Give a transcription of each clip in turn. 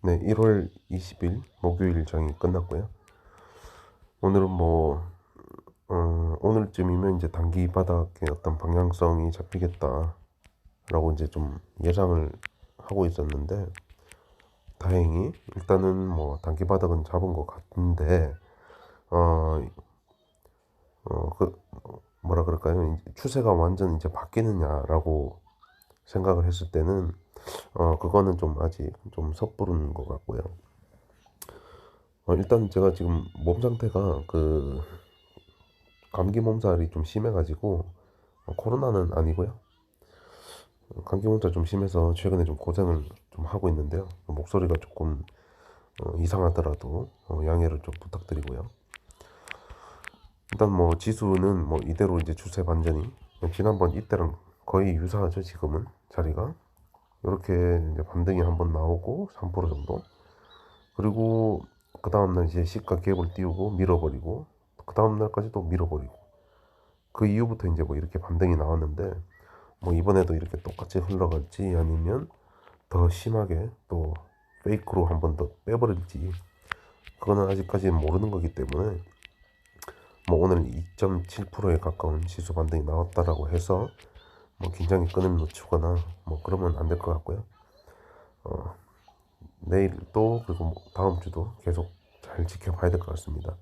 네, 1월 20일 목요일 일정이 끝났고요. 오늘은 오늘쯤이면 이제 단기 바닥의 어떤 방향성이 잡히겠다라고 이제 좀 예상을 하고 있었는데, 다행히 일단은 단기 바닥은 잡은 것 같은데, 어, 그, 뭐라 그럴까요? 추세가 완전 이제 바뀌느냐라고 생각을 했을 때는, 그거는 좀 아직 좀 섣부른 것 같고요. 일단 제가 지금 몸 상태가 감기 몸살이 좀 심해가지고, 코로나는 아니고요. 감기 몸살 좀 심해서 최근에 좀 고생을 좀 하고 있는데요. 목소리가 조금 이상하더라도 양해를 좀 부탁드리고요. 일단 지수는 이대로 이제 추세 반전이 지난번 이때랑 거의 유사하죠. 지금은 자리가 이렇게 이제 반등이 한번 나오고 3% 정도, 그리고 그 다음날 이제 시가 갭을 띄우고 밀어버리고, 그 다음날까지 또 밀어버리고, 그 이후부터 이제 이렇게 반등이 나왔는데, 이번에도 이렇게 똑같이 흘러갈지 아니면 더 심하게 또 페이크로 한번 더 빼버릴지, 그거는 아직까지는 모르는 거기 때문에, 오늘 2.7%에 가까운 지수 반등이 나왔다라고 해서 긴장의 끈을 놓치거나 그러면 안 될 것 같고요. 내일 또 그리고 다음 주도 계속 잘 지켜봐야 될 것 같습니다.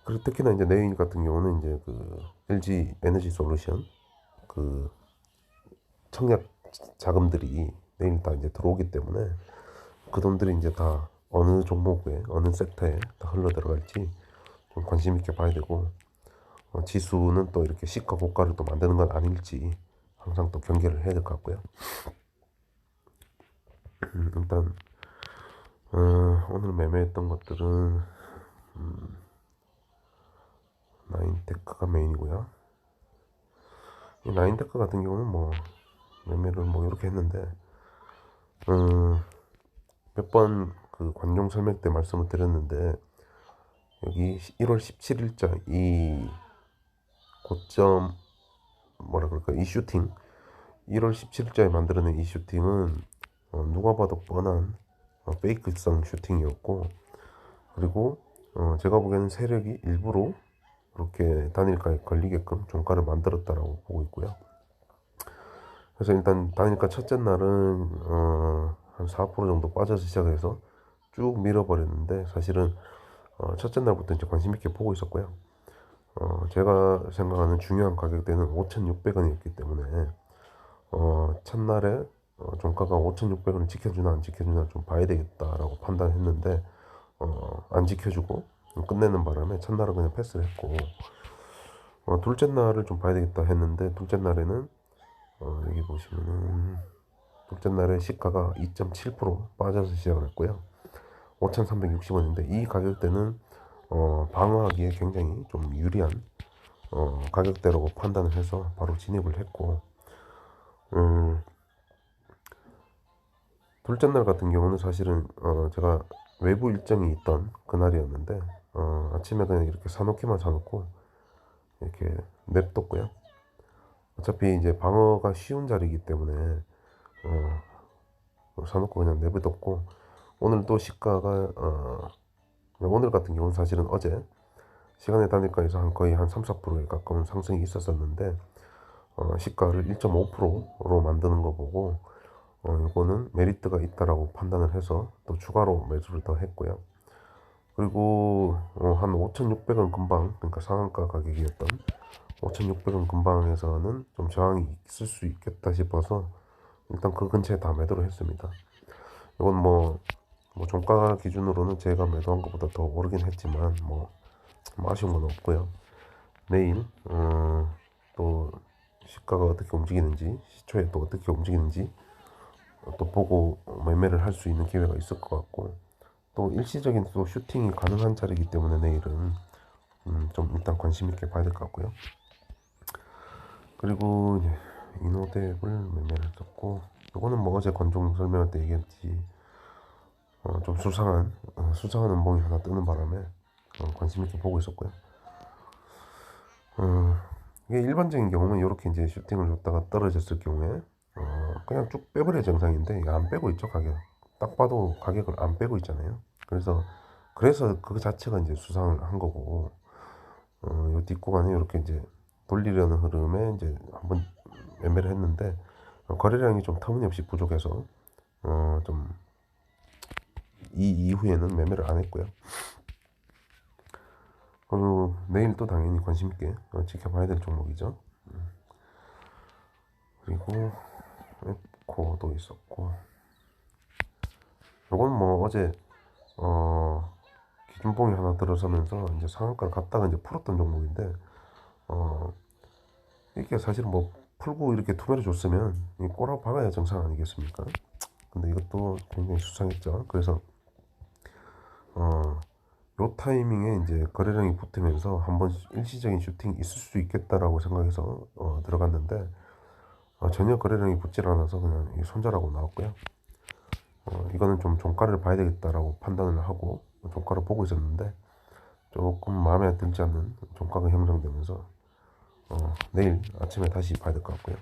그리고 특히나 이제 내일 같은 경우는 이제 LG 에너지 솔루션 그 청약 자금들이 내일 다 이제 들어오기 때문에, 그 돈들이 이제 다 어느 종목에 어느 섹터에 다 흘러 들어갈지 좀 관심 있게 봐야 되고, 지수는 또 이렇게 시가 고가를 또 만드는 건 아닐지 항상 또 경계를 해야 될 것 같고요. 일단 오늘 매매했던 것들은 나인테크가 메인이고요. 이 나인테크 같은 경우는 매매를 이렇게 했는데, 몇 번 그 관종 설명 때 말씀을 드렸는데, 여기 1월 17일자 이 고점, 뭐라 그럴까, 이 슈팅, 1월 17일자에 만들어낸 이 슈팅은 누가 봐도 뻔한 페이크성 슈팅이었고, 그리고 제가 보기에는 세력이 일부러 그렇게 단일가에 걸리게끔 종가를 만들었다라고 보고 있고요. 그래서 일단 단일가 첫째 날은 한 4% 정도 빠져서 시작해서 쭉 밀어버렸는데, 사실은 첫째 날부터 이제 관심 있게 보고 있었고요. 제가 생각하는 중요한 가격대는 5,600원이었기 때문에, 첫날에 종가가 5,600원을 지켜주나 안 지켜주나 좀 봐야 되겠다라고 판단했는데, 안 지켜주고 끝내는 바람에 첫날은 그냥 패스를 했고, 둘째 날을 좀 봐야 되겠다 했는데, 둘째 날에는 여기 보시면은 둘째 날에 시가가 2.7% 빠져서 시작을 했고요. 5,360원인데 이 가격대는 방어하기에 굉장히 좀 유리한 가격대라고 판단을 해서 바로 진입을 했고, 음, 둘째 날 같은 경우는 사실은 제가 외부 일정이 있던 그날이었는데, 아침에 그냥 이렇게 사놓기만 사놓고 이렇게 냅뒀고요. 어차피 이제 방어가 쉬운 자리이기 때문에 사놓고 그냥 내버렸고, 오늘 또 시가가 오늘 같은 경우는 사실은 어제 시간의 단일가에서 거의 한 3, 4%에 가까운 상승이 있었었는데, 시가를 1.5%로 만드는 거 보고 이거는 메리트가 있다라고 판단을 해서 또 추가로 매수를 더 했고요. 그리고 한 5,600원 근방, 그러니까 상한가 가격이었던 5,600원 근방에서는 좀 저항이 있을 수 있겠다 싶어서 일단 그 근처에 다 매도를 했습니다. 이건 종가 기준으로는 제가 매도한 것보다 더 오르긴 했지만 아쉬운 건 없고요. 내일 또 시가가 어떻게 움직이는지, 시초에 또 어떻게 움직이는지 또 보고 매매를 할 수 있는 기회가 있을 것 같고, 또 일시적인 또 슈팅이 가능한 자리이기 때문에 내일은 좀 일단 관심 있게 봐야 될 것 같고요. 그리고 이제 이노뎁을 매매를 했었고, 이거는 어제 관종 설명할 때 얘기했지, 좀 수상한 음봉이 하나 뜨는 바람에 관심 있게 보고 있었고요. 이게 일반적인 경우는 이렇게 이제 슈팅을 줬다가 떨어졌을 경우에 그냥 쭉 빼버려 정상인데, 안 빼고 있죠. 가격 딱 봐도 가격을 안 빼고 있잖아요. 그래서 그 자체가 이제 수상을 한 거고, 요 뒷구간에 이렇게 이제 돌리려는 흐름에 이제 한번 매매를 했는데, 거래량이 좀 터무니없이 부족해서 좀 이 이후에는 매매를 안 했고요. 그리고 내일 또 당연히 관심 있게 지켜봐야 될 종목이죠. 그리고 에코도 있었고, 요건 뭐 어제 기준봉이 하나 들어서면서 이제 상한가를 갔다가 이제 풀었던 종목인데, 어 이게 사실 뭐 풀고 이렇게 투매를 줬으면 이 꼬라고 박아야 정상 아니겠습니까? 근데 이것도 굉장히 수상했죠. 그래서 요 타이밍에 이제 거래량이 붙으면서 한번 일시적인 슈팅이 있을 수 있겠다라고 생각해서 들어갔는데, 전혀 거래량이 붙질 않아서 그냥 손절하고 나왔고요. 이거는 좀 종가를 봐야 되겠다라고 판단을 하고 종가를 보고 있었는데, 조금 마음에 들지 않는 종가가 형성되면서 내일 아침에 다시 봐야 될 것 같고요.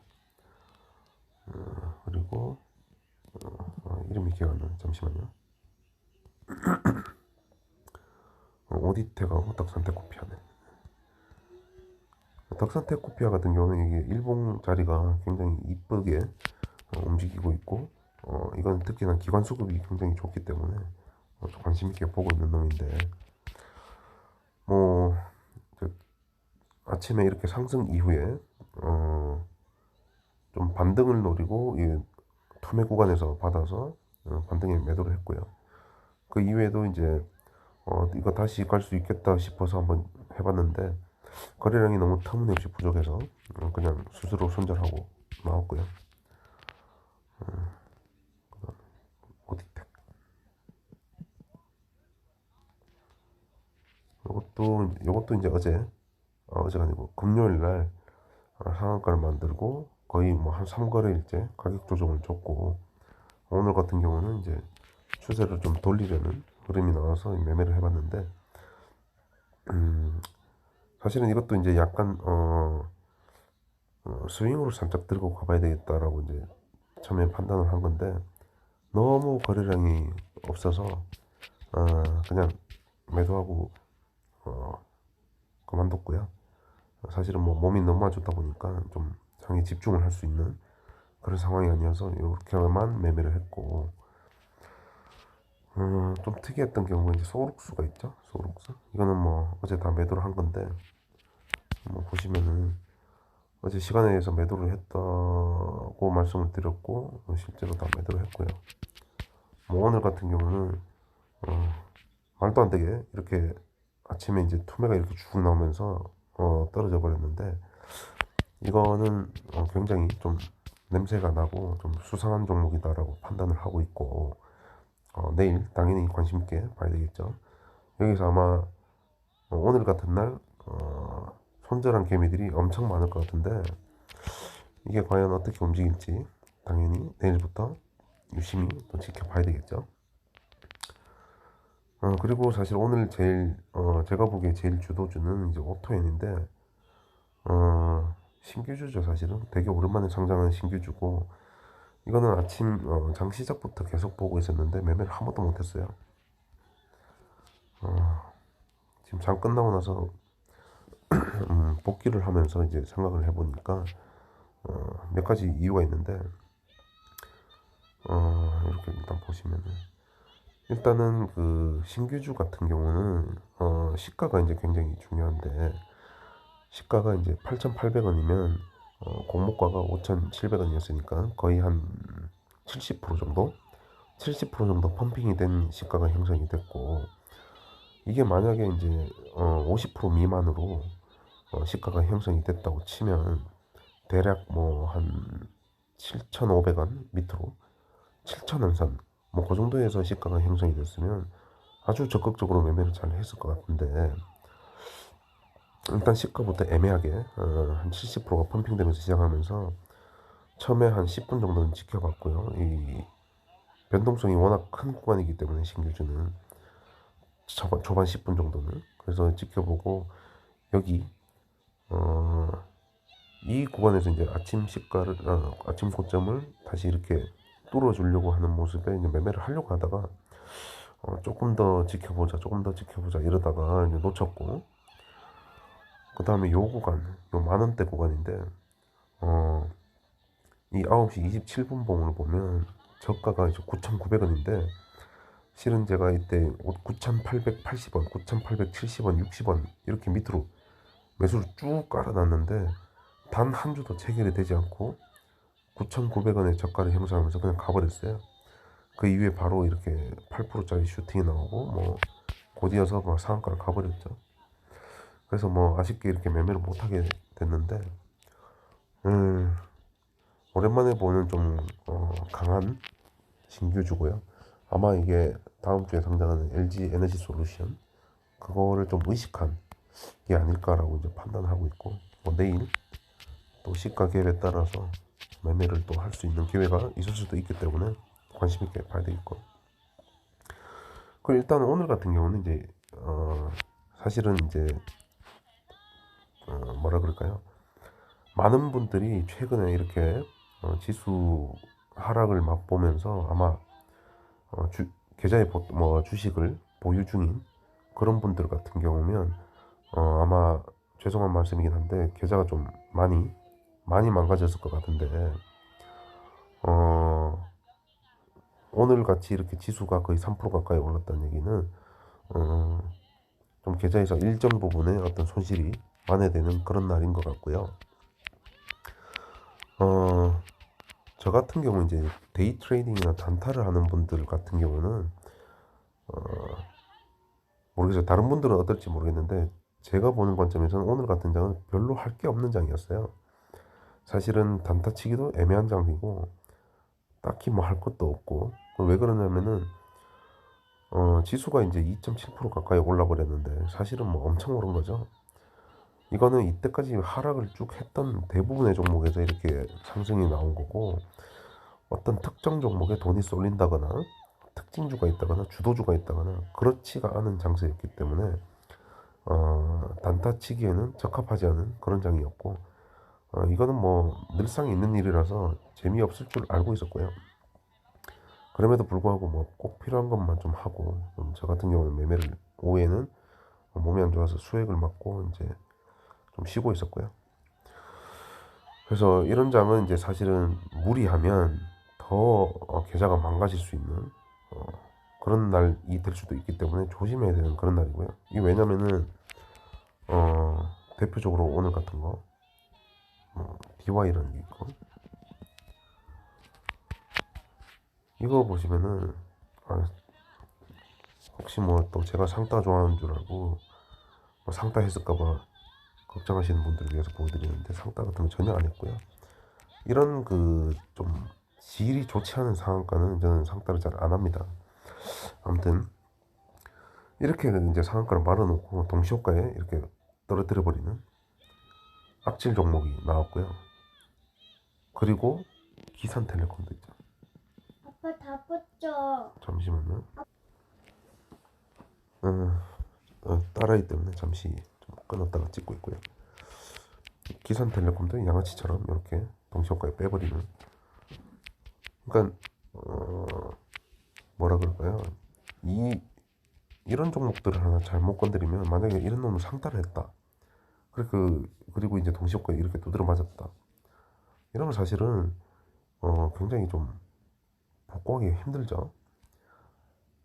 그리고 이름이 기억 안 나네. 잠시만요. 오디테가 덕산테코피아네. 덕산테코피아 같은 경우는 이게 일봉 자리가 굉장히 이쁘게 움직이고 있고, 이건 특히나 기관 수급이 굉장히 좋기 때문에 관심 있게 보고 있는 놈인데, 뭐 아침에 이렇게 상승 이후에 좀 반등을 노리고 이 투매 구간에서 받아서 반등에 매도를 했고요. 그 이후에도 이제 이거 다시 갈 수 있겠다 싶어서 한번 해봤는데, 거래량이 너무 터무니없이 부족해서 그냥 스스로 손절하고 나왔고요. 오디텍 요것도 이제 어제가 아니고 금요일 날 상한가를 만들고 거의 뭐 한 3거래일째 가격 조정을 줬고, 오늘 같은 경우는 이제 추세를 좀 돌리려는 흐름이 나와서 매매를 해봤는데, 사실은 이것도 이제 약간 스윙으로 살짝 들고 가봐야 되겠다라고 이제 처음에 판단을 한 건데, 너무 거래량이 없어서 그냥 매도하고 그만뒀고요. 사실은 뭐 몸이 너무 안 좋다 보니까 좀 장에 집중을 할 수 있는 그런 상황이 아니어서 이렇게만 매매를 했고, 좀 특이했던 경우가 이제 소록수가 있죠. 소록수 이거는 뭐 어제 다 매도를 한 건데, 뭐 보시면은 어제 시간에 의해서 매도를 했다고 말씀을 드렸고, 실제로 다 매도를 했고요. 뭐 오늘 같은 경우는 말도 안 되게 이렇게 아침에 이제 투매가 이렇게 쭉 나오면서 떨어져 버렸는데, 이거는 굉장히 좀 냄새가 나고 좀 수상한 종목이다라고 판단을 하고 있고, 내일 당연히 관심 있게 봐야 되겠죠. 여기서 아마 오늘 같은 날 손절한 개미들이 엄청 많을 것 같은데, 이게 과연 어떻게 움직일지 당연히 내일부터 유심히 또 지켜봐야 되겠죠. 그리고 사실 오늘 제일 제가 보기에 제일 주도주는 이제 오토엔인데, 신규주죠. 사실은 되게 오랜만에 상장한 신규주고, 이거는 아침 장 시작부터 계속 보고 있었는데 매매를 한 번도 못했어요. 지금 장 끝나고 나서 복귀를 하면서 이제 생각을 해보니까 몇 가지 이유가 있는데, 이렇게 일단 보시면은, 일단은 그 신규주 같은 경우는 시가가 이제 굉장히 중요한데, 시가가 이제 8,800원이면 공모가가 5,700원이었으니까 거의 한 70% 정도 70% 정도 펌핑이 된 시가가 형성이 됐고, 이게 만약에 이제 50% 미만으로 시가가 형성이 됐다고 치면 대략 뭐 한 7,500원 밑으로 7,000원 선, 뭐 그 정도에서 시가가 형성이 됐으면 아주 적극적으로 매매를 잘 했을 것 같은데, 일단 시가부터 애매하게 한 70%가 펌핑되면서 시작하면서 처음에 한 10분 정도는 지켜봤고요. 이 변동성이 워낙 큰 구간이기 때문에 신규주는 초반 10분 정도는 그래서 지켜보고, 여기 이 구간에서 이제 아침 시가를 아침 고점을 다시 이렇게 뚫어주려고 하는 모습에 이제 매매를 하려고 하다가 조금 더 지켜보자, 조금 더 지켜보자 이러다가 이제 놓쳤고, 그 다음에 요 구간, 요 만원대 구간인데, 이 9시 27분 봉을 보면 저가가 이제 9,900원인데, 실은 제가 이때 9,880원, 9,870원, 60원 이렇게 밑으로 매수를 쭉 깔아놨는데 단 한 주도 체결이 되지 않고 9,900원의 저가를 형성하면서 그냥 가버렸어요. 그 이후에 바로 이렇게 8%짜리 슈팅이 나오고 뭐 곧이어서 뭐 상한가를 가버렸죠. 그래서 뭐 아쉽게 이렇게 매매를 못하게 됐는데, 오랜만에 보는 좀 강한 신규주고요. 아마 이게 다음 주에 상장하는 LG 에너지 솔루션 그거를 좀 의식한 게 아닐까라고 이제 판단하고 있고, 뭐 내일 또 시가 갭에 따라서 매매를 또 할 수 있는 기회가 있을 수도 있기 때문에 관심 있게 봐야 되겠고. 그리고 일단 오늘 같은 경우는 이제 사실은 이제 뭐라 그럴까요? 많은 분들이 최근에 이렇게 지수 하락을 맛보면서 아마 계좌에 뭐 주식을 보유 중인 그런 분들 같은 경우면 아마 죄송한 말씀이긴 한데 계좌가 좀 많이 망가졌을 것 같은데, 오늘 같이 이렇게 지수가 거의 3% 가까이 올랐다는 얘기는 좀 계좌에서 일정 부분의 어떤 손실이 만회되는 그런 날인 것 같고요. 저 같은 경우 이제 데이 트레이딩이나 단타를 하는 분들 같은 경우는 모르겠어요. 다른 분들은 어떨지 모르겠는데 제가 보는 관점에서는 오늘 같은 장은 별로 할 게 없는 장이었어요. 사실은 단타 치기도 애매한 장이고 딱히 뭐 할 것도 없고, 왜 그러냐면은 지수가 이제 2.7% 가까이 올라 버렸는데 사실은 뭐 엄청 오른 거죠. 이거는 이때까지 하락을 쭉 했던 대부분의 종목에서 이렇게 상승이 나온 거고, 어떤 특정 종목에 돈이 쏠린다거나 특징주가 있다거나 주도주가 있다거나 그렇지가 않은 장세였기 때문에 단타 치기에는 적합하지 않은 그런 장이었고, 이거는 뭐 늘상 있는 일이라서 재미없을 줄 알고 있었고요. 그럼에도 불구하고 뭐 꼭 필요한 것만 좀 하고, 저 같은 경우는 매매를 오후에는 몸이 안 좋아서 수액을 맞고 이제 좀 쉬고 있었고요. 그래서 이런 장은 이제 사실은 무리하면 더 계좌가 망가질 수 있는 그런 날이 될 수도 있기 때문에 조심해야 되는 그런 날이고요. 이게 왜냐면은 대표적으로 오늘 같은 거 DY라는 게 있고, 이거 보시면은 혹시 뭐 또 제가 상따 좋아하는 줄 알고 뭐 상따 했을까봐 걱정하시는 분들을 위해서 보여드리는데 상따 같은 거 전혀 안 했고요. 이런 그 좀 질이 좋지 않은 상한가는 저는 상따를 잘 안 합니다. 아무튼 이렇게 이제 상한가를 말아놓고 동시효과에 이렇게 떨어뜨려 버리는 악질 종목이 나왔고요. 그리고 기산텔레콤도 있죠. 아빠 다 붙여. 잠시만요. 딸아이 때문에 잠시 좀 끊었다가 찍고 있고요. 기산텔레콤도 양아치처럼 이렇게 동시효과에 빼버리는, 그러니까 뭐라 그럴까요? 이런 종목들을 하나 잘못 건드리면, 만약에 이런 놈을 상따를 했다. 그리고 이제 동시효과에 이렇게 두드려 맞았다. 이러면 사실은 굉장히 좀 복구하기 힘들죠.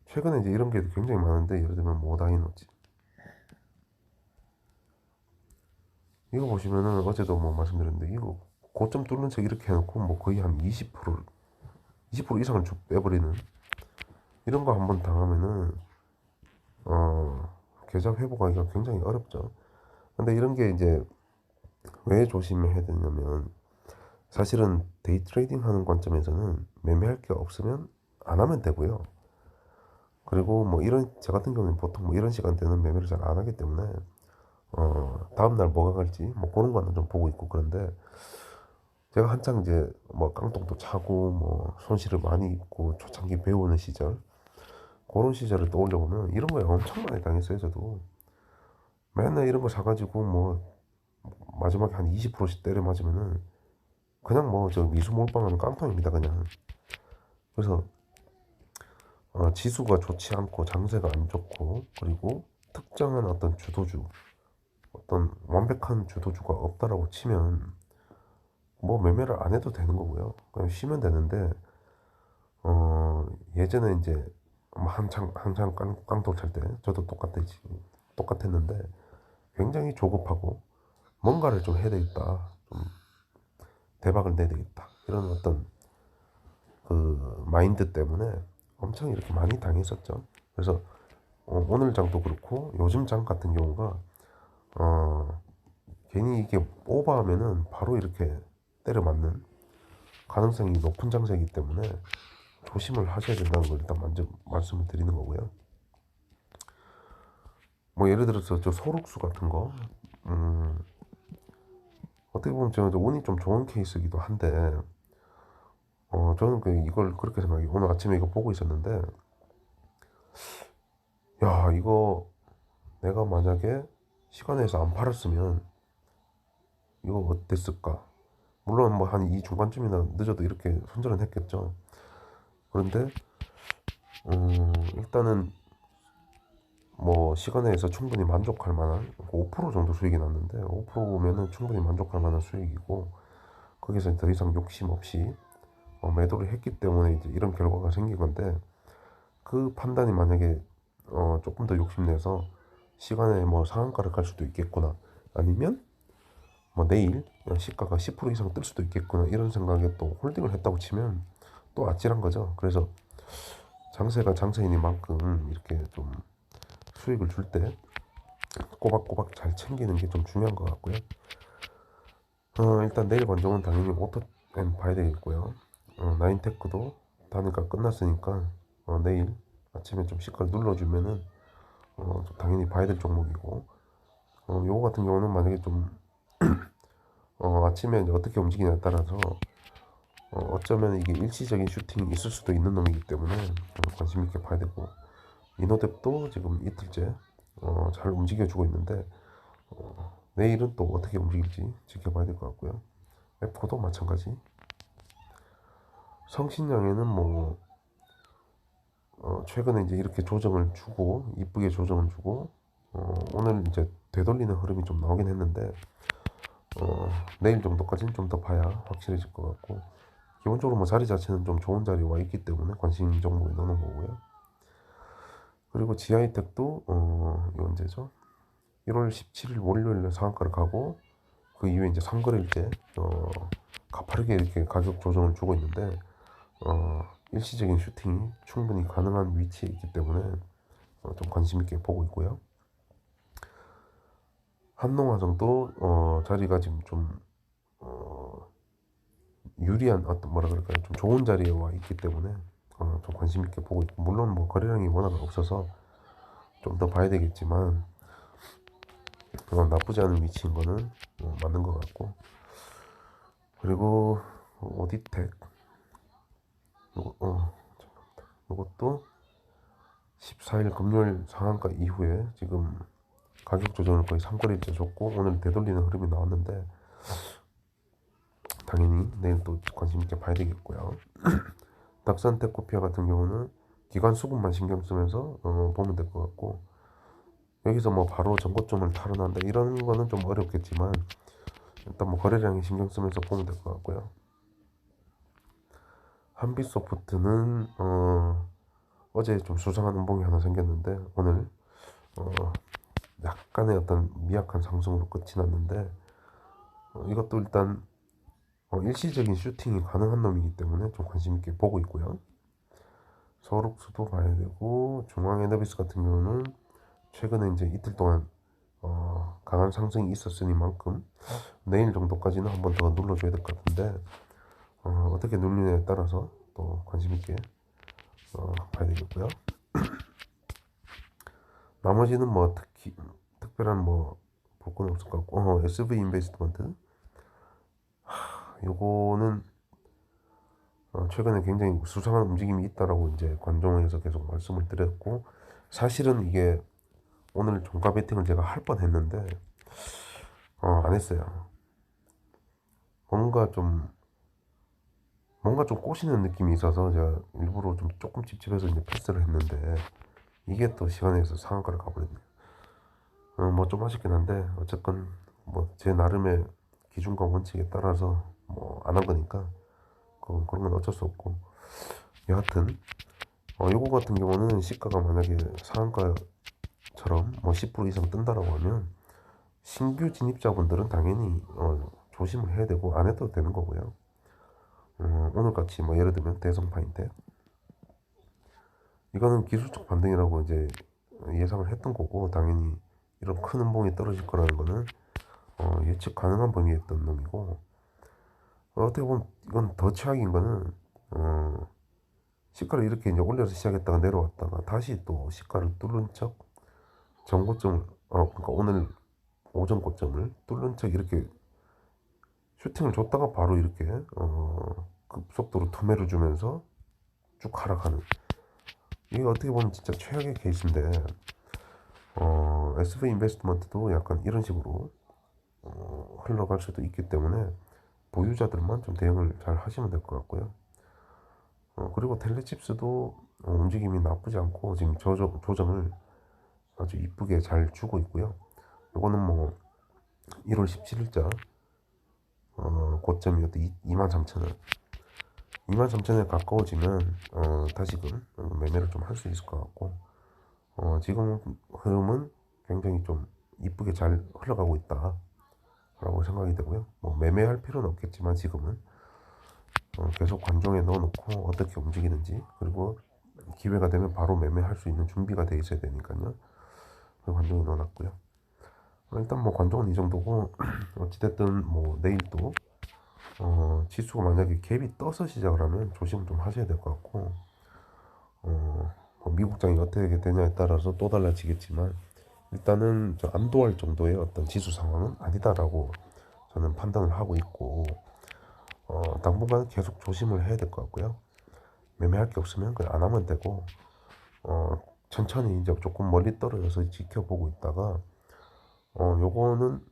최근에 이제 이런 게 굉장히 많은데, 예를 들면 모다이노지. 이거 보시면은 어제도 뭐 말씀드렸는데, 이거 고점 뚫는 책 이렇게 해놓고 뭐 거의 한 20% 이상을 쭉 빼버리는 이런 거 한번 당하면은 계좌 회복하기가 굉장히 어렵죠. 근데 이런 게 이제 왜 조심해야 되냐면, 사실은 데이 트레이딩 하는 관점에서는 매매할 게 없으면 안 하면 되고요. 그리고 뭐 저 같은 경우는 보통 뭐 이런 시간대는 매매를 잘 안 하기 때문에 다음날 뭐가 갈지 뭐 그런 거는 좀 보고 있고, 그런데 제가 한창 이제 뭐 깡통도 차고 뭐 손실을 많이 입고 초창기 배우는 시절, 그런 시절을 떠올려 보면 이런 거에 엄청 많이 당했어요. 저도 맨날 이런 거 사가지고 뭐 마지막에 한 20%씩 때려 맞으면은 그냥 뭐 저 미수 몰빵하는 깡통입니다 그냥. 그래서 지수가 좋지 않고 장세가 안 좋고 그리고 특정한 어떤 주도주, 어떤 완벽한 주도주가 없다라고 치면 뭐 매매를 안 해도 되는 거고요. 그냥 쉬면 되는데 예전에 이제 뭐 한창 깡통 찰 때 저도 똑같았는데 굉장히 조급하고 뭔가를 좀 해야 되겠다, 좀 대박을 내야 되겠다 이런 어떤 그 마인드 때문에 엄청 이렇게 많이 당했었죠. 그래서 오늘 장도 그렇고 요즘 장 같은 경우가 어, 괜히 이게 오버하면은 바로 이렇게 때려 맞는 가능성이 높은 장세이기 때문에 조심을 하셔야 된다는 걸 일단 먼저 말씀을 드리는 거고요. 뭐 예를 들어서 저 소록수 같은 거, 음, 어떻게 보면 저 운이 좀 좋은 케이스이기도 한데, 저는 이걸 그렇게 생각해요. 오늘 아침에 이거 보고 있었는데, 야, 이거 내가 만약에 시간에서 안 팔았으면 이거 어땠을까? 물론 뭐 한 이 중반쯤이나 늦어도 이렇게 손절은 했겠죠. 그런데 일단은 뭐 시간에서 충분히 만족할 만한 5% 정도 수익이 났는데 5%면은 충분히 만족할 만한 수익이고 거기서 더 이상 욕심 없이 매도를 했기 때문에 이제 이런 결과가 생긴 건데 그 판단이 만약에 조금 더 욕심내서 시간에 뭐 상한가를 갈 수도 있겠구나 아니면 뭐 내일 시가가 10% 이상 뜰 수도 있겠구나 이런 생각에 또 홀딩을 했다고 치면 또 아찔한 거죠. 그래서 장세가 장세이니만큼 이렇게 좀 수익을 줄 때 꼬박꼬박 잘 챙기는 게 좀 중요한 것 같고요. 일단 내일 관종은 당연히 오토엔 봐야 되겠고요. 나인테크도 단일가 끝났으니까 내일 아침에 좀 시가를 눌러주면은 당연히 봐야 될 종목이고 요거 같은 경우는 만약에 좀 아침에 이제 어떻게 움직이냐에 따라서 어쩌면 이게 일시적인 슈팅이 있을 수도 있는 놈이기 때문에 관심 있게 봐야 되고 이노뎁도 지금 이틀째 잘 움직여주고 있는데 내일은 또 어떻게 움직일지 지켜봐야 될 것 같고요. F도 마찬가지. 성신양에는 뭐 최근에 이제 이렇게 조정을 주고 이쁘게 조정을 주고 오늘 이제 되돌리는 흐름이 좀 나오긴 했는데 내일 정도까지는 좀 더 봐야 확실해질 것 같고 기본적으로 뭐 자리 자체는 좀 좋은 자리에 와 있기 때문에 관심 종목에 넣는 거고요. 그리고 지하이텍도 이 언제죠? 1월 17일 월요일에 상한가를 가고 그 이후에 이제 3거래일째 가파르게 이렇게 가격 조정을 주고 있는데 일시적인 슈팅이 충분히 가능한 위치에 있기 때문에 좀 관심 있게 보고 있고요. 한농화성도 자리가 지금 좀 유리한 어떤 뭐라 그럴까요? 좀 좋은 자리에 와 있기 때문에 좀 관심 있게 보고 있고 물론 뭐 거래량이 워낙 없어서 좀 더 봐야 되겠지만 나쁘지 않은 위치인 거는 맞는 것 같고 그리고 오디텍 이것도 14일 금요일 상한가 이후에 지금 가격 조정을 거의 3거래일째 줬고 오늘 되돌리는 흐름이 나왔는데 당연히 내일 또 관심 있게 봐야 되겠고요. 닥산테코피아 같은 경우는 기관 수급만 신경 쓰면서 보면 될 것 같고 여기서 뭐 바로 전고점을 탈환한다 이런 거는 좀 어렵겠지만 일단 뭐 거래량에 신경 쓰면서 보면 될 것 같고요. 한빛소프트는 어제 좀 수상한 음봉이 하나 생겼는데 오늘 약간의 어떤 미약한 상승으로 끝이 났는데 이것도 일단 일시적인 슈팅이 가능한 놈이기 때문에 좀 관심 있게 보고 있고요. 서록수도 봐야 되고 중앙에너비스 같은 경우는 최근에 이제 이틀 동안 강한 상승이 있었으니만큼 내일 정도까지는 한번 더 눌러줘야 될 것 같은데 어떻게 눌리냐에 따라서 또 관심 있게 봐야 되겠고요. 나머지는 뭐 특별한 뭐 볼 건 없을 것 같고 SV 인베스트먼트 요거는 최근에 굉장히 수상한 움직임이 있다라고 이제 관종에서 계속 말씀을 드렸고 사실은 이게 오늘 종가 베팅을 제가 할 뻔했는데 안 했어요. 뭔가 좀 뭔가 좀 꼬시는 느낌이 있어서 제가 일부러 좀 조금 찝찝해서 이제 패스를 했는데 이게 또 시간에서 상한가를 가버렸네요. 뭐 좀 아쉽긴 한데 어쨌건 뭐 제 나름의 기준과 원칙에 따라서 뭐 안 한 거니까 그런 건 어쩔 수 없고 여하튼 요거 같은 경우는 시가가 만약에 상한가처럼 뭐 10% 이상 뜬다라고 하면 신규 진입자분들은 당연히 조심을 해야 되고 안 해도 되는 거고요. 오늘같이 뭐 예를 들면 대성파인데 이거는 기술적 반등이라고 이제 예상을 했던 거고 당연히 이런 큰 음봉이 떨어질 거라는 거는 예측 가능한 범위에 있던 놈이고 어떻게 보면 이건 더 최악인 거는 시가를 이렇게 이제 올려서 시작했다가 내려왔다가 다시 또 시가를 뚫은 척 전고점을 그러니까 오늘 오전 고점을 뚫는 척 이렇게 슈팅을 줬다가 바로 이렇게 급속도로 투매를 주면서 쭉 하락하는 이게 어떻게 보면 진짜 최악의 케이스인데 SV 인베스트먼트도 약간 이런 식으로 흘러갈 수도 있기 때문에 보유자들만 좀 대응을 잘 하시면 될 것 같고요. 그리고 텔레칩스도 움직임이 나쁘지 않고 지금 조정을 아주 이쁘게 잘 주고 있고요. 이거는 뭐 1월 17일자 고점이었던 23,000원 23,000원에 가까워지면 다시금 매매를 좀 할 수 있을 것 같고 지금 흐름은 굉장히 좀 이쁘게 잘 흘러가고 있다 라고 생각이 되고요. 뭐 매매할 필요는 없겠지만 지금은 계속 관종에 넣어놓고 어떻게 움직이는지 그리고 기회가 되면 바로 매매할 수 있는 준비가 돼 있어야 되니까요. 관종에 넣어놨고요. 일단 뭐 관종은 이 정도고 어찌됐든 뭐 내일 또 지수가 만약에 갭이 떠서 시작을 하면 조심 좀 하셔야 될 것 같고 뭐 미국장이 어떻게 되냐에 따라서 또 달라지겠지만 일단은 저 안도할 정도의 어떤 지수 상황은 아니다라고 저는 판단을 하고 있고 당분간 계속 조심을 해야 될 것 같고요. 매매할 게 없으면 그냥 안 하면 되고 천천히 이제 조금 멀리 떨어져서 지켜보고 있다가 요거는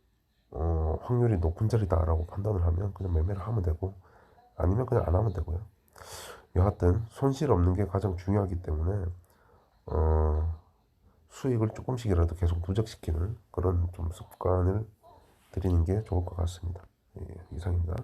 확률이 높은 자리다라고 판단을 하면 그냥 매매를 하면 되고 아니면 그냥 안 하면 되고요. 여하튼 손실 없는 게 가장 중요하기 때문에 수익을 조금씩이라도 계속 누적시키는 그런 좀 습관을 들이는 게 좋을 것 같습니다. 예, 이상입니다.